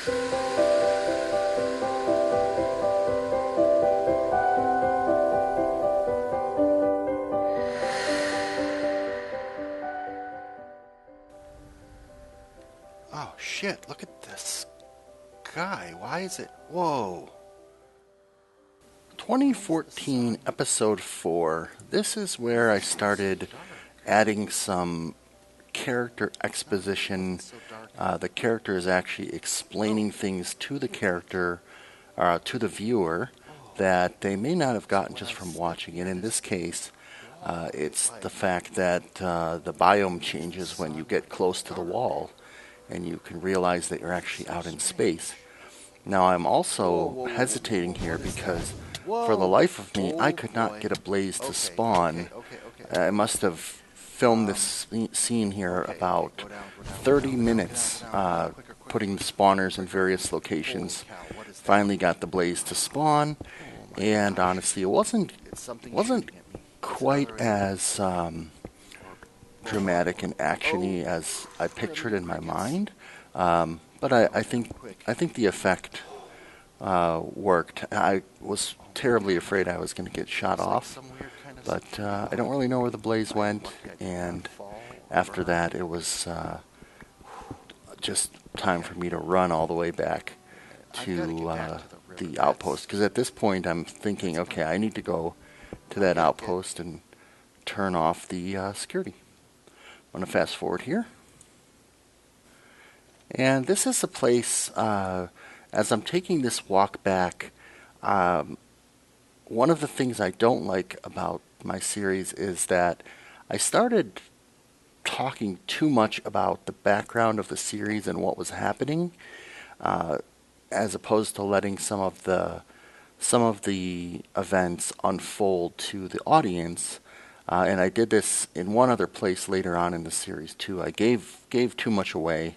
Oh shit, look at this guy. Why is it? Whoa. 2014 episode 4. This is where I started adding some character exposition. The character is actually explaining things to the character, to the viewer, that they may not have gotten just from watching it. In this case, it's the fact that the biome changes when you get close to the wall, and you can realize that you're actually out in space. Now, I'm also hesitating here because, for the life of me, I could not get a blaze to spawn. I must have filmed this scene here about 30 minutes, putting the spawners in various locations. Finally got the blaze to spawn, and honestly, it wasn't quite as dramatic and actiony as I pictured in my mind, but I think the effect worked. I was terribly afraid I was going to get shot off, but I don't really know where the blaze went, and after that it was just time for me to run all the way back to the outpost, because at this point I'm thinking, okay, I need to go to that outpost and turn off the security. I'm going to fast forward here. And this is a place, as I'm taking this walk back, one of the things I don't like about my series is that I started talking too much about the background of the series and what was happening, as opposed to letting some of the events unfold to the audience. And I did this in one other place later on in the series too. I gave too much away,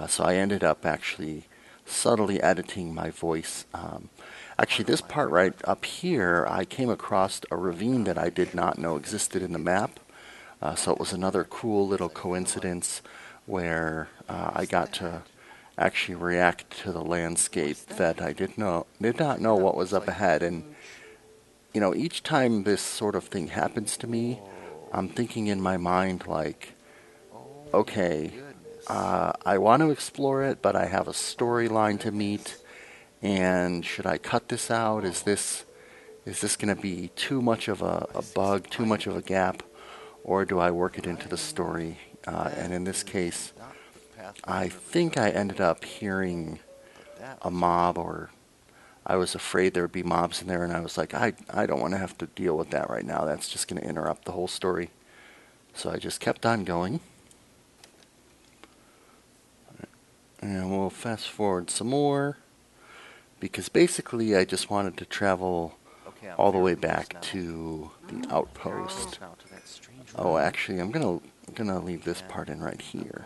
so I ended up actually subtly editing my voice. Actually, this part right up here, I came across a ravine that I did not know existed in the map. So it was another cool little coincidence where I got to actually react to the landscape that I did not know what was up ahead. And you know, each time this sort of thing happens to me, I'm thinking in my mind like, okay, I want to explore it, but I have a storyline to meet, and should I cut this out? Is this going to be too much of a bug, too much of a gap, or do I work it into the story? And in this case, I think I ended up hearing a mob, or I was afraid there would be mobs in there, and I was like, I don't want to have to deal with that right now. That's just going to interrupt the whole story. So I just kept on going. And we'll fast forward some more, because basically I just wanted to travel all the way back to the outpost. Oh, actually, I'm gonna leave this part in right here.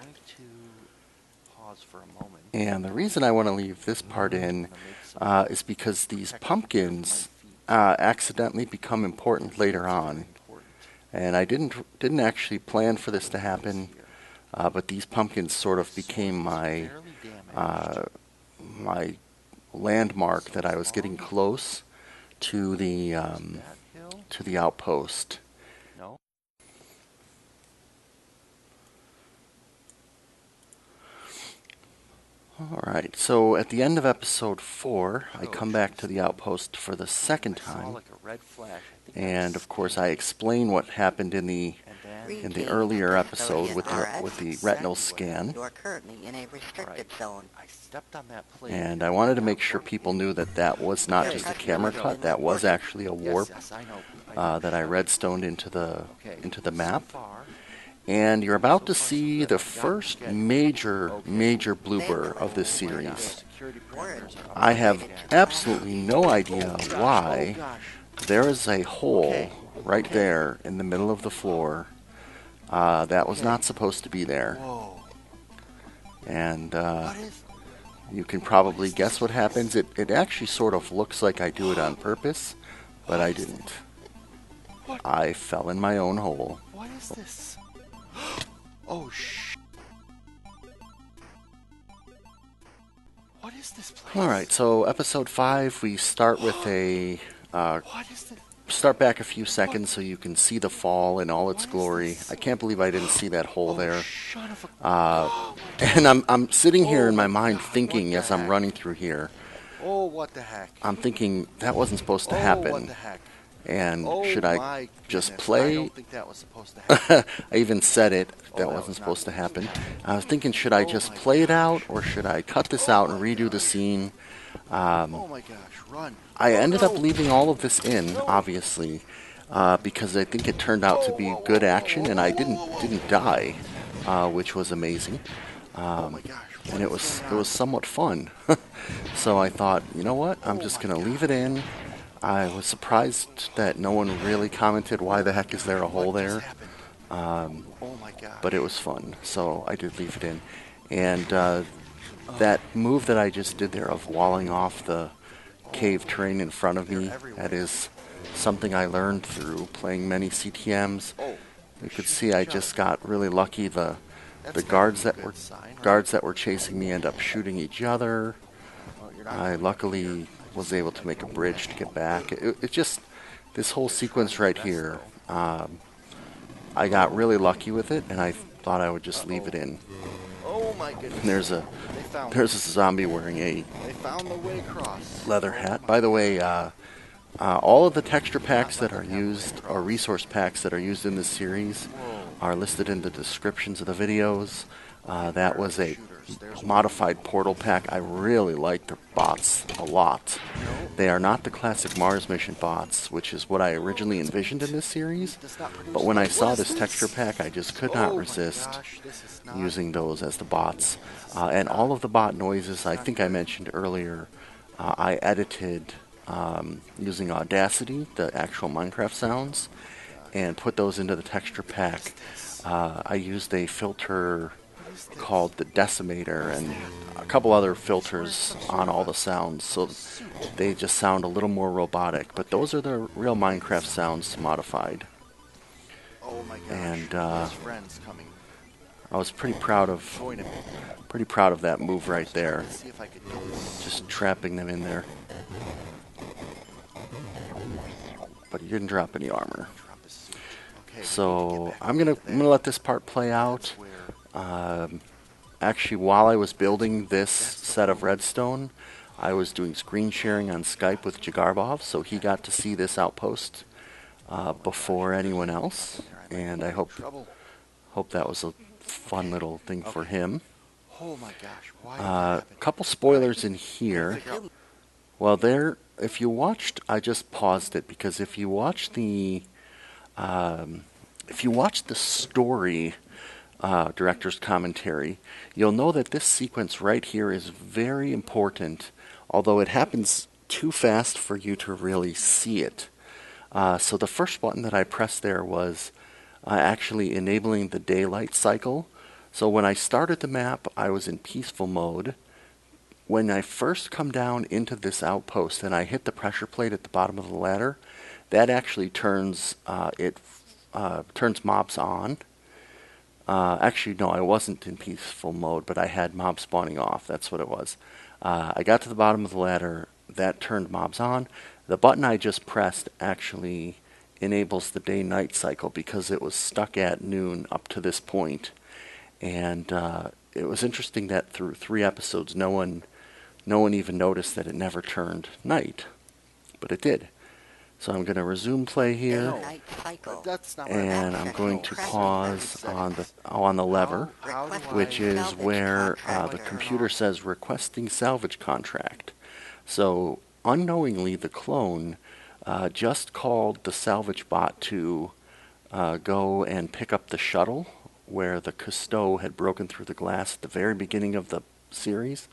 And the reason I want to leave this part in is because these pumpkins accidentally become important later on, and I didn't actually plan for this to happen, but these pumpkins sort of became my my landmark that I was getting close to the outpost. Alright, so at the end of episode 4, I come back to the outpost for the second time, and of course I explain what happened in the earlier episode with the retinal scan. And I wanted to make sure people knew that that was not just a camera cut, that was actually a warp that I redstoned into the map. And you're about to see the first major blooper of this series. I have absolutely no idea why there is a hole right there in the middle of the floor that was not supposed to be there. And you can probably guess what happens. It actually sort of looks like I do it on purpose, but I didn't. I fell in my own hole. What is this? Oh, What is this place? Alright, so episode 5, we start with a... start back a few seconds so you can see the fall in all its glory. I can't believe I didn't see that hole there. And I'm sitting here in my mind thinking as I'm running through here. Oh, what the heck? I'm thinking that wasn't supposed to happen. What the heck? And should I just play? I don't think that was supposed to happen. I even said it. That wasn't supposed to happen. I was thinking, should I just play it out, or should I cut this out and redo the scene? Oh my gosh, run. I ended up leaving all of this in, obviously, because I think it turned out to be good action, and I didn't die, which was amazing. And it was somewhat fun. So I thought, you know what? I'm just gonna leave it in. I was surprised that no one really commented why the heck is there a hole there. But it was fun, so I did leave it in. And that move that I just did there of walling off the cave terrain in front of me, that is something I learned through playing many CTMs. You could see I just got really lucky. The guards that were chasing me end up shooting each other. I luckily was able to make a bridge to get back. It just, this whole sequence right here, I got really lucky with it, and I thought I would just leave it in. Oh my goodness. And there's a zombie wearing a leather hat. By the way, all of the texture packs that are used, or resource packs that are used in this series, are listed in the descriptions of the videos. That was a modified portal pack. I really like the bots a lot. They are not the classic Mars mission bots, which is what I originally envisioned in this series, but when I saw this texture pack, I just could not resist using those as the bots. And all of the bot noises, I think I mentioned earlier, I edited using Audacity, the actual Minecraft sounds, and put those into the texture pack. I used a filter called the Decimator and a couple other filters on all the sounds, so they just sound a little more robotic. But those are the real Minecraft sounds modified. And I was pretty proud of that move right there. Just trapping them in there. But he didn't drop any armor. So I'm gonna let this part play out. Actually, while I was building this set of redstone, I was doing screen sharing on Skype with Jahzzar, so he got to see this outpost before anyone else, and I hope that was a fun little thing for him. A couple spoilers in here. Well, if you watched, I just paused it because if you watch the story director's commentary, you'll know that this sequence right here is very important, although it happens too fast for you to really see it. So the first button that I pressed there was actually enabling the daylight cycle. So when I started the map, I was in peaceful mode. When I first come down into this outpost and I hit the pressure plate at the bottom of the ladder, that actually turns turns mobs on. Actually, no, I wasn't in peaceful mode, but I had mobs spawning off. That's what it was. I got to the bottom of the ladder. That turned mobs on. The button I just pressed actually enables the day-night cycle because it was stuck at noon up to this point. And it was interesting that through 3 episodes, no one even noticed that it never turned night. But it did. So I'm going to resume play here, and I'm going to pause on the lever, which is where the computer says requesting salvage contract. So unknowingly, the clone just called the salvage bot to go and pick up the shuttle where the Cousteau had broken through the glass at the very beginning of the series.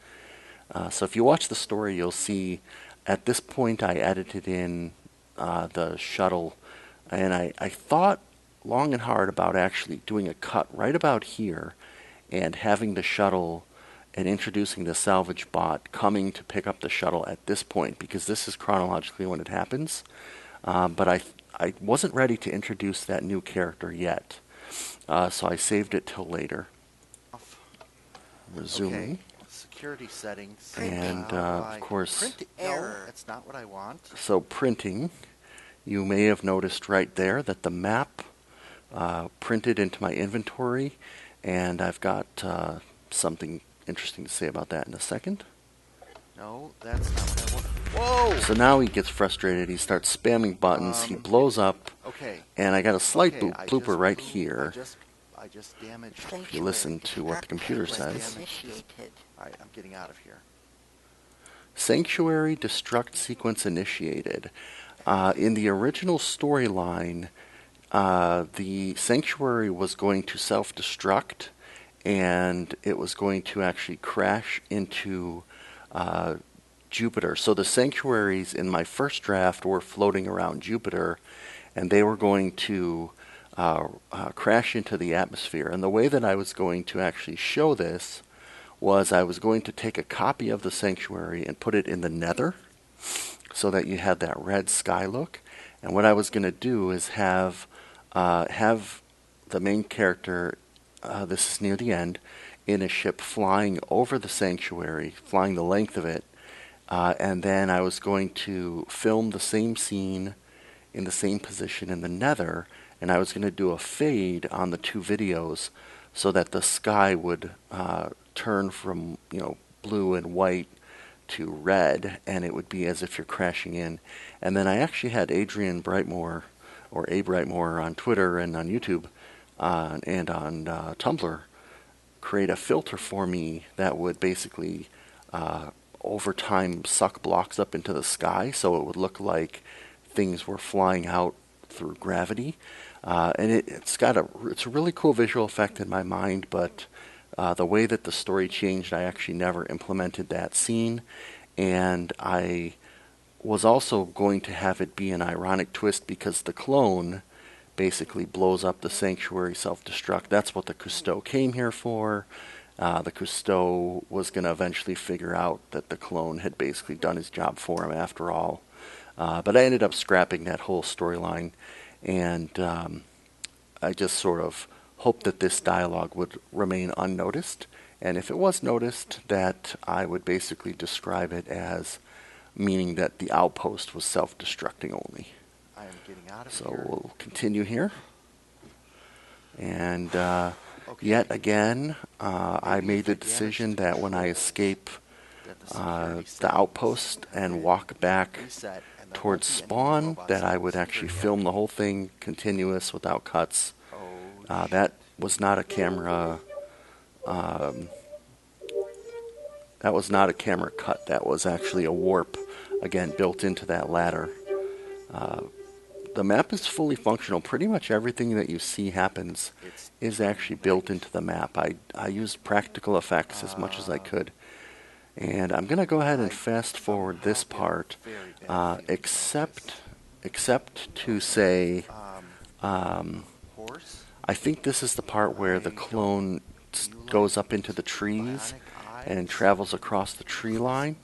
So if you watch the story, you'll see at this point I edited in the shuttle, and I thought long and hard about actually doing a cut right about here and having the shuttle and introducing the salvage bot coming to pick up the shuttle at this point, because this is chronologically when it happens. But I wasn't ready to introduce that new character yet, so I saved it till later. Resuming. security settings. And of course, Print error. No, that's not what I want. So printing, you may have noticed right there that the map printed into my inventory, and I've got something interesting to say about that in a second. No, that's not what I want. Whoa! So now he gets frustrated. He starts spamming buttons. He blows up. Okay. And I got a slight blooper right here. I just damaged. If you listen to what the computer says. Alright, I'm getting out of here. Sanctuary destruct sequence initiated. In the original storyline, the sanctuary was going to self-destruct, and it was going to actually crash into Jupiter. So the sanctuaries in my first draft were floating around Jupiter, and they were going to crash into the atmosphere. And the way that I was going to actually show this was I was going to take a copy of the sanctuary and put it in the nether so that you had that red sky look. And what I was going to do is have the main character, this is near the end, in a ship flying over the sanctuary, flying the length of it, and then I was going to film the same scene in the same position in the nether, and I was going to do a fade on the two videos so that the sky would turn from blue and white to red, and it would be as if you're crashing in. And then I actually had Adrian Brightmore, or A Brightmore, on Twitter and on YouTube and on Tumblr create a filter for me that would basically over time suck blocks up into the sky, so it would look like things were flying out through gravity. And it's a really cool visual effect in my mind, but the way that the story changed, I actually never implemented that scene, and I was also going to have it be an ironic twist because the clone basically blows up the sanctuary self-destruct. That's what the Cousteau came here for. The Cousteau was going to eventually figure out that the clone had basically done his job for him after all. But I ended up scrapping that whole storyline, and I just sort of hoped that this dialogue would remain unnoticed. And if it was noticed, that I would basically describe it as meaning that the outpost was self-destructing only. I am getting out of so here. We'll continue here. And yet again, I made the decision that when I escape the outpost and walk back towards spawn, that I would actually film the whole thing continuous without cuts. That was not a camera. That was not a camera cut. That was actually a warp, again, built into that ladder. The map is fully functional. Pretty much everything that you see happens is actually built into the map. I used practical effects as much as I could. And I'm going to go ahead and fast forward this part, except to say, I think this is the part where the clone goes up into the trees and travels across the tree line.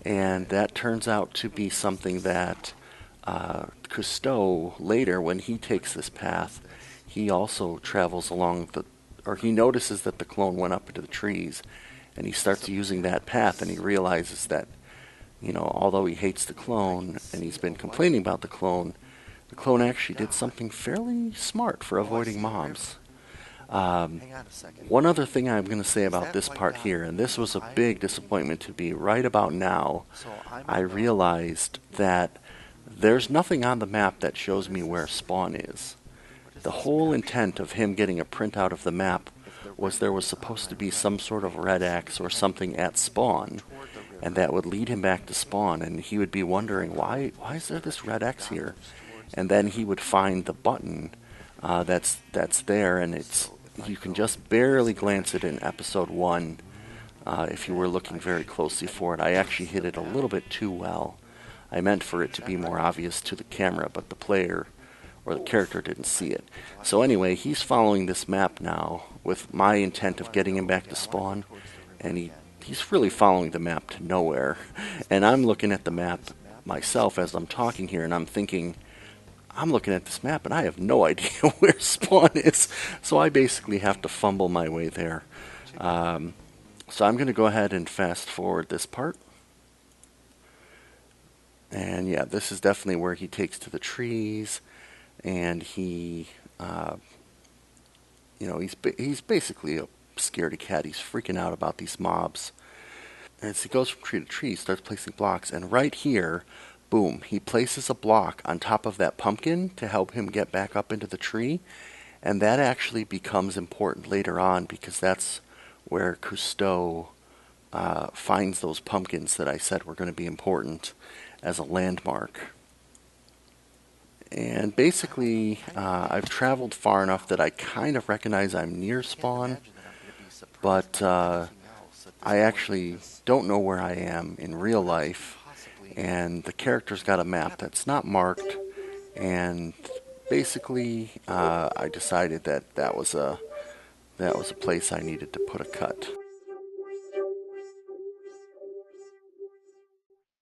And that turns out to be something that Cousteau, later, when he takes this path, he also travels along he notices that the clone went up into the trees, and he starts using that path, and he realizes that, although he hates the clone, and he's been complaining about the clone actually did something fairly smart for avoiding mobs. One other thing I'm going to say about this part here, and this was a big disappointment to me, right about now, I realized that there's nothing on the map that shows me where spawn is. The whole intent of him getting a printout of the map was there was supposed to be some sort of red X or something at spawn, and that would lead him back to spawn, and he would be wondering, why is there this red X here? And then he would find the button that's there, and you can just barely glance it in episode 1 if you were looking very closely for it. I actually hit it a little bit too well. I meant for it to be more obvious to the camera, but the player or the character didn't see it. So anyway, he's following this map now with my intent of getting him back to spawn, and he's really following the map to nowhere. And I'm looking at the map myself as I'm talking here, and I'm thinking, I'm looking at this map and I have no idea where spawn is. So I basically have to fumble my way there. So I'm going to go ahead and fast forward this part. And yeah, this is definitely where he takes to the trees, and he, he's basically a scaredy cat. He's freaking out about these mobs. And as he goes from tree to tree, he starts placing blocks. And right here, boom, he places a block on top of that pumpkin to help him get back up into the tree. And that actually becomes important later on because that's where Cousteau finds those pumpkins that I said were going to be important as a landmark. And basically, I've traveled far enough that I kind of recognize I'm near spawn, but I actually don't know where I am in real life, and the character's got a map that's not marked, and basically I decided that that was a place I needed to put a cut.